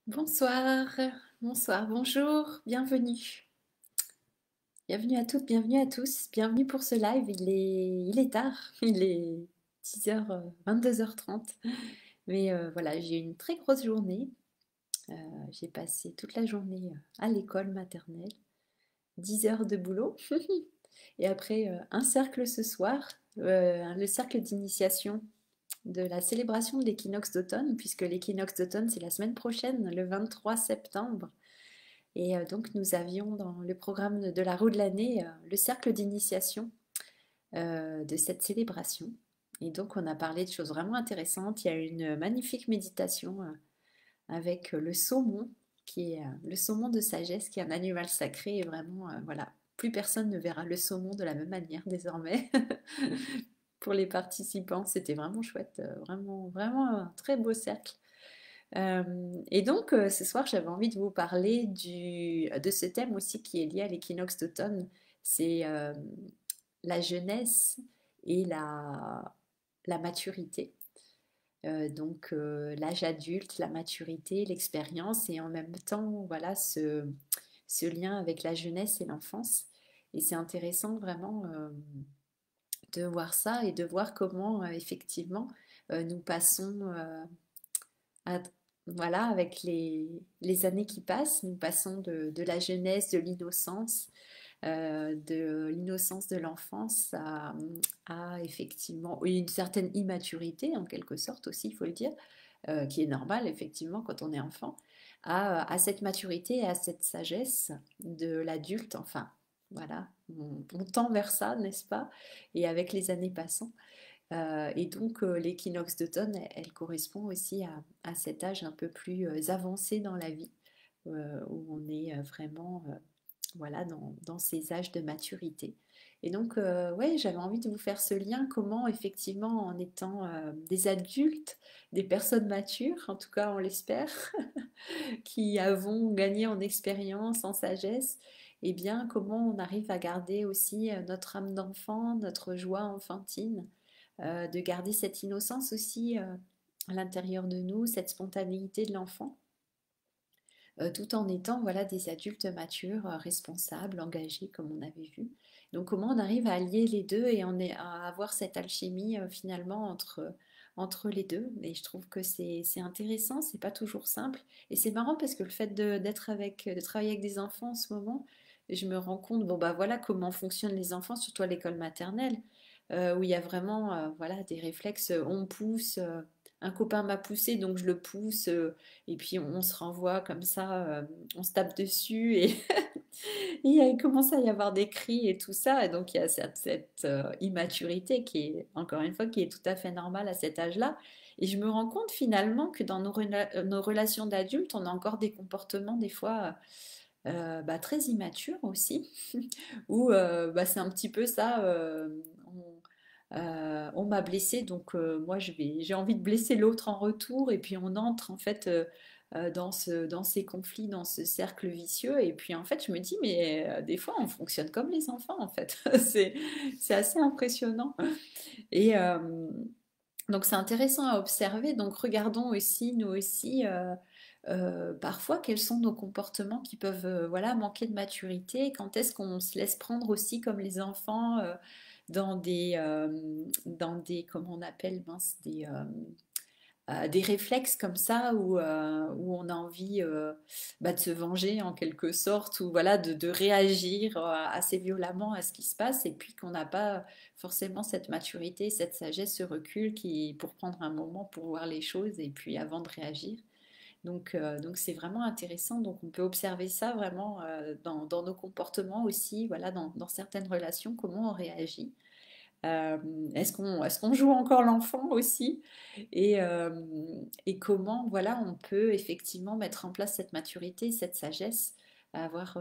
Bonsoir, bonsoir, bonjour, bienvenue. Bienvenue à toutes, bienvenue à tous. Bienvenue pour ce live. Il est tard, il est 10h, 22h30. Mais voilà, j'ai eu une très grosse journée. Euh, j'ai passé toute la journée à l'école maternelle, 10 heures de boulot. Et après, un cercle ce soir, le cercle d'initiation de la célébration de l'équinoxe d'automne, puisque l'équinoxe d'automne, c'est la semaine prochaine, le 23 septembre. Et donc nous avions dans le programme de la roue de l'année le cercle d'initiation de cette célébration. Et donc on a parlé de choses vraiment intéressantes. Il y a une magnifique méditation avec le saumon, qui est le saumon de sagesse, qui est un animal sacré. Et vraiment, voilà, plus personne ne verra le saumon de la même manière désormais. Pour les participants, c'était vraiment chouette, vraiment, vraiment un très beau cercle. Et donc, ce soir, j'avais envie de vous parler de ce thème aussi qui est lié à l'équinoxe d'automne. C'est la jeunesse et la maturité. Donc, l'âge adulte, la maturité, l'expérience et en même temps, voilà, ce lien avec la jeunesse et l'enfance. Et c'est intéressant vraiment de voir ça et de voir comment, effectivement, nous passons à- voilà, avec les années qui passent, nous passons de la jeunesse, de l'innocence de l'enfance à effectivement oui, une certaine immaturité en quelque sorte aussi, il faut le dire, qui est normale effectivement quand on est enfant, à cette maturité et à cette sagesse de l'adulte, enfin voilà, on tend vers ça, n'est-ce pas? Et avec les années passant. Et donc, l'équinoxe d'automne, elle correspond aussi à cet âge un peu plus avancé dans la vie, où on est vraiment voilà, dans ces âges de maturité. Et donc, ouais, j'avais envie de vous faire ce lien, comment effectivement, en étant des adultes, des personnes matures, en tout cas on l'espère, qui avons gagné en expérience, en sagesse, et bien comment on arrive à garder aussi notre âme d'enfant, notre joie enfantine, de garder cette innocence aussi à l'intérieur de nous, cette spontanéité de l'enfant, tout en étant voilà, des adultes matures, responsables, engagés, comme on avait vu. Donc comment on arrive à allier les deux et à avoir cette alchimie finalement entre les deux. Et je trouve que c'est intéressant, c'est pas toujours simple. Et c'est marrant parce que le fait de travailler avec des enfants en ce moment, je me rends compte, bon bah voilà comment fonctionnent les enfants, surtout à l'école maternelle, où il y a vraiment voilà, des réflexes, on pousse, un copain m'a poussé, donc je le pousse, et puis on se renvoie comme ça, on se tape dessus, et il commence à y avoir des cris et tout ça, et donc il y a cette immaturité qui est, encore une fois, qui est tout à fait normale à cet âge-là. Et je me rends compte finalement que dans nos relations d'adultes, on a encore des comportements des fois bah, très immatures aussi, où bah, c'est un petit peu ça, on m'a blessé, donc moi j'ai envie de blesser l'autre en retour, et puis on entre en fait dans ces conflits, dans ce cercle vicieux, et puis en fait je me dis, mais des fois on fonctionne comme les enfants en fait, c'est assez impressionnant. Et donc c'est intéressant à observer, donc regardons aussi, nous aussi, parfois quels sont nos comportements qui peuvent voilà, manquer de maturité, quand est-ce qu'on se laisse prendre aussi comme les enfants dans des, comment on appelle, mince, des réflexes comme ça où on a envie bah, de se venger en quelque sorte, ou voilà, de réagir assez violemment à ce qui se passe, et puis qu'on n'a pas forcément cette maturité, cette sagesse, ce recul pour prendre un moment pour voir les choses et puis avant de réagir. Donc c'est vraiment intéressant. Donc on peut observer ça vraiment dans nos comportements aussi, voilà, dans certaines relations, comment on réagit. Euh, est-ce qu'on joue encore l'enfant aussi, et, euh, et comment voilà, on peut effectivement mettre en place cette maturité, cette sagesse, avoir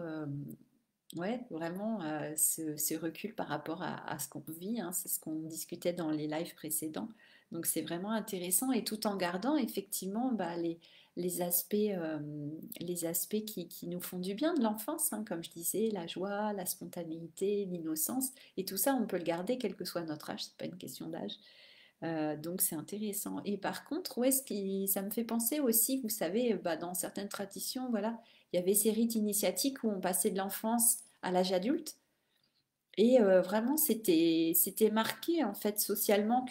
ouais, vraiment ce recul par rapport à ce qu'on vit, hein, c'est ce qu'on discutait dans les lives précédents. Donc c'est vraiment intéressant, et tout en gardant effectivement bah, les aspects qui nous font du bien de l'enfance, hein, comme je disais, la joie, la spontanéité, l'innocence, et tout ça on peut le garder quel que soit notre âge, c'est pas une question d'âge. Donc c'est intéressant. Et par contre, ouais, ça me fait penser aussi, vous savez, bah, dans certaines traditions, voilà, il y avait ces rites initiatiques où on passait de l'enfance à l'âge adulte. Et vraiment, c'était marqué en fait socialement,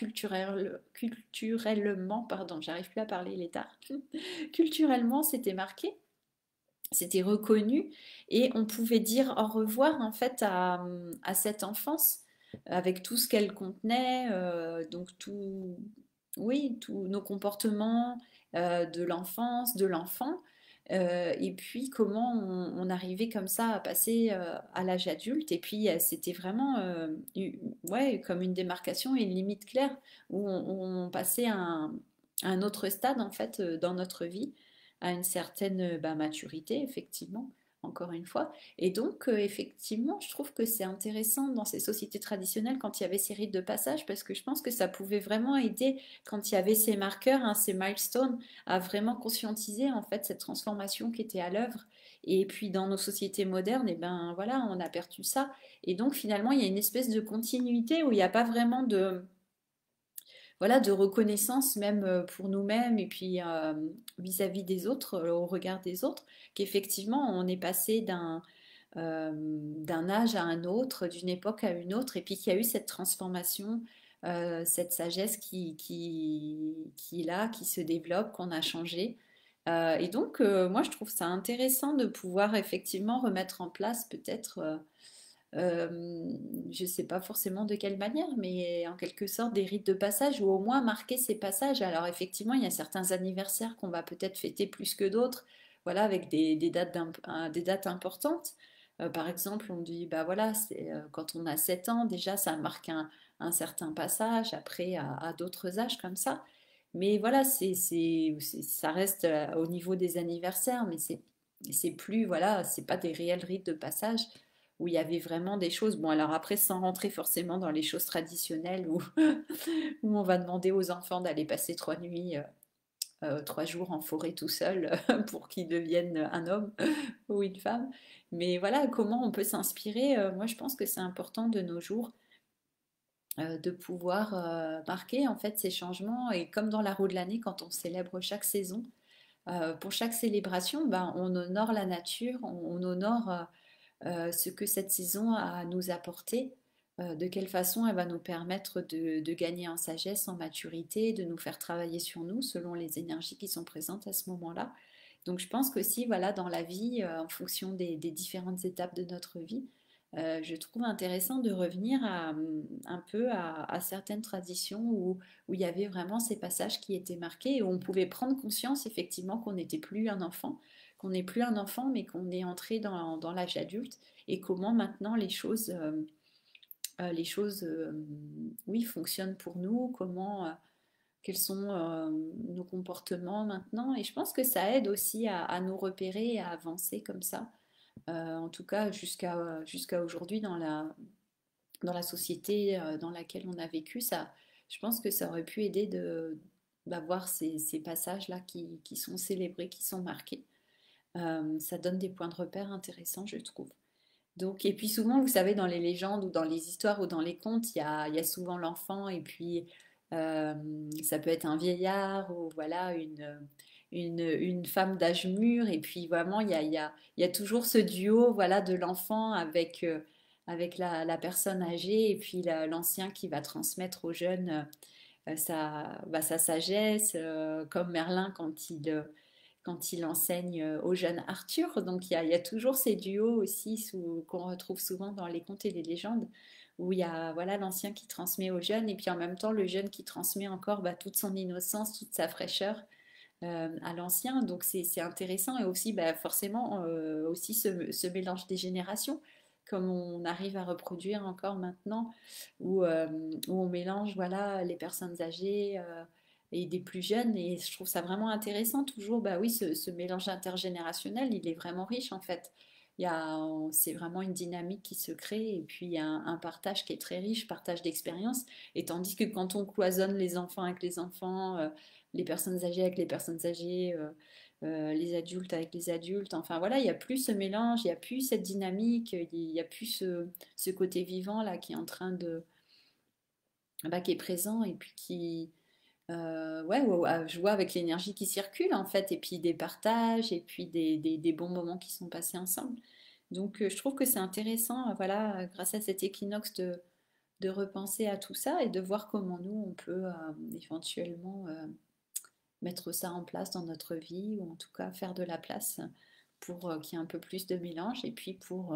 culturellement, pardon, j'arrive plus à parler l'état. Culturellement, c'était marqué, c'était reconnu, et on pouvait dire au revoir en fait à cette enfance avec tout ce qu'elle contenait, donc tout, oui, tous nos comportements de l'enfance, de l'enfant, et puis comment on arrivait comme ça à passer à l'âge adulte, et puis c'était vraiment ouais, comme une démarcation et une limite claire où on passait à un autre stade en fait dans notre vie, à une certaine bah, maturité, effectivement, encore une fois. Et donc, effectivement, je trouve que c'est intéressant dans ces sociétés traditionnelles quand il y avait ces rites de passage, parce que je pense que ça pouvait vraiment aider quand il y avait ces marqueurs, hein, ces milestones, à vraiment conscientiser en fait cette transformation qui était à l'œuvre. Et puis dans nos sociétés modernes, et ben voilà, on a perdu ça. Et donc finalement, il y a une espèce de continuité où il n'y a pas vraiment de voilà, de reconnaissance même pour nous-mêmes et puis vis-à-vis des autres, au regard des autres, qu'effectivement on est passé d'un âge à un autre, d'une époque à une autre, et puis qu'il y a eu cette transformation, cette sagesse qui est là, qui se développe, qu'on a changé. Et donc, moi, je trouve ça intéressant de pouvoir effectivement remettre en place peut-être je ne sais pas forcément de quelle manière, mais en quelque sorte des rites de passage ou au moins marquer ces passages. Alors effectivement, il y a certains anniversaires qu'on va peut-être fêter plus que d'autres, voilà, avec des dates importantes. Par exemple, on dit, bah voilà, quand on a 7 ans, déjà, ça marque un certain passage, après à d'autres âges comme ça. Mais voilà, ça reste au niveau des anniversaires, mais c'est plus, voilà, c'est pas des réels rites de passage où il y avait vraiment des choses. Bon, alors après, sans rentrer forcément dans les choses traditionnelles où, où on va demander aux enfants d'aller passer 3 nuits, 3 jours en forêt tout seul pour qu'ils deviennent un homme ou une femme. Mais voilà, comment on peut s'inspirer. Moi, je pense que c'est important de nos jours de pouvoir marquer en fait ces changements. Et comme dans la roue de l'année, quand on célèbre chaque saison, pour chaque célébration, ben, on honore la nature, on honore ce que cette saison a à nous apporter, de quelle façon elle va nous permettre de gagner en sagesse, en maturité, de nous faire travailler sur nous selon les énergies qui sont présentes à ce moment-là. Donc je pense qu'aussi, voilà, dans la vie, en fonction des différentes étapes de notre vie, je trouve intéressant de revenir un peu à certaines traditions où il y avait vraiment ces passages qui étaient marqués et où on pouvait prendre conscience effectivement qu'on n'était plus un enfant, qu'on n'est plus un enfant, mais qu'on est entré dans l'âge adulte et comment maintenant les choses oui, fonctionnent pour nous, quels sont nos comportements maintenant. Et je pense que ça aide aussi à nous repérer et à avancer comme ça. En tout cas, jusqu'à aujourd'hui, dans la société dans laquelle on a vécu, ça, je pense que ça aurait pu aider d'avoir ces passages-là qui sont célébrés, qui sont marqués. Ça donne des points de repère intéressants, je trouve. Donc, et puis souvent, vous savez, dans les légendes ou dans les histoires ou dans les contes, il y a souvent l'enfant et puis euh, ça peut être un vieillard ou voilà une femme d'âge mûr. Et puis vraiment, il y a toujours ce duo voilà, de l'enfant avec la personne âgée et puis l'ancien qui va transmettre aux jeunes sa sagesse, comme Merlin quand il enseigne au jeune Arthur. Donc il y a toujours ces duos aussi qu'on retrouve souvent dans les contes et les légendes, où il y a voilà, l'ancien qui transmet au jeune, et puis en même temps le jeune qui transmet encore bah, toute son innocence, toute sa fraîcheur à l'ancien. Donc c'est intéressant, et aussi bah, forcément aussi ce mélange des générations comme on arrive à reproduire encore maintenant, où on mélange voilà, les personnes âgées et des plus jeunes. Et je trouve ça vraiment intéressant toujours. Bah oui, ce mélange intergénérationnel, il est vraiment riche en fait. C'est vraiment une dynamique qui se crée, et puis il y a un partage qui est très riche, partage d'expériences. Et tandis que quand on cloisonne les enfants avec les enfants, les personnes âgées avec les personnes âgées, les adultes avec les adultes. Enfin voilà, il n'y a plus ce mélange, il n'y a plus cette dynamique, il n'y a plus ce côté vivant là qui est en train bah, qui est présent et puis qui, ouais, je vois avec l'énergie qui circule en fait, et puis des partages, et puis des bons moments qui sont passés ensemble. Donc je trouve que c'est intéressant, voilà, grâce à cet équinoxe, de repenser à tout ça et de voir comment nous, on peut éventuellement mettre ça en place dans notre vie, ou en tout cas faire de la place pour qu'il y ait un peu plus de mélange, et puis pour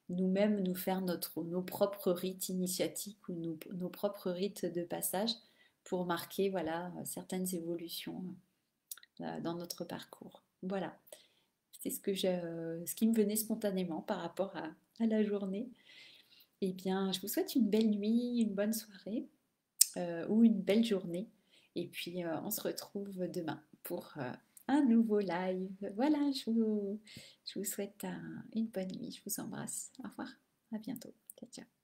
nous-mêmes nous faire nos propres rites initiatiques, ou nos propres rites de passage pour marquer, voilà, certaines évolutions dans notre parcours. Voilà, c'est ce qui me venait spontanément par rapport à la journée. Eh bien, je vous souhaite une belle nuit, une bonne soirée, ou une belle journée. Et puis, on se retrouve demain pour un nouveau live. Voilà, je vous souhaite une bonne nuit. Je vous embrasse. Au revoir. À bientôt. Ciao, ciao.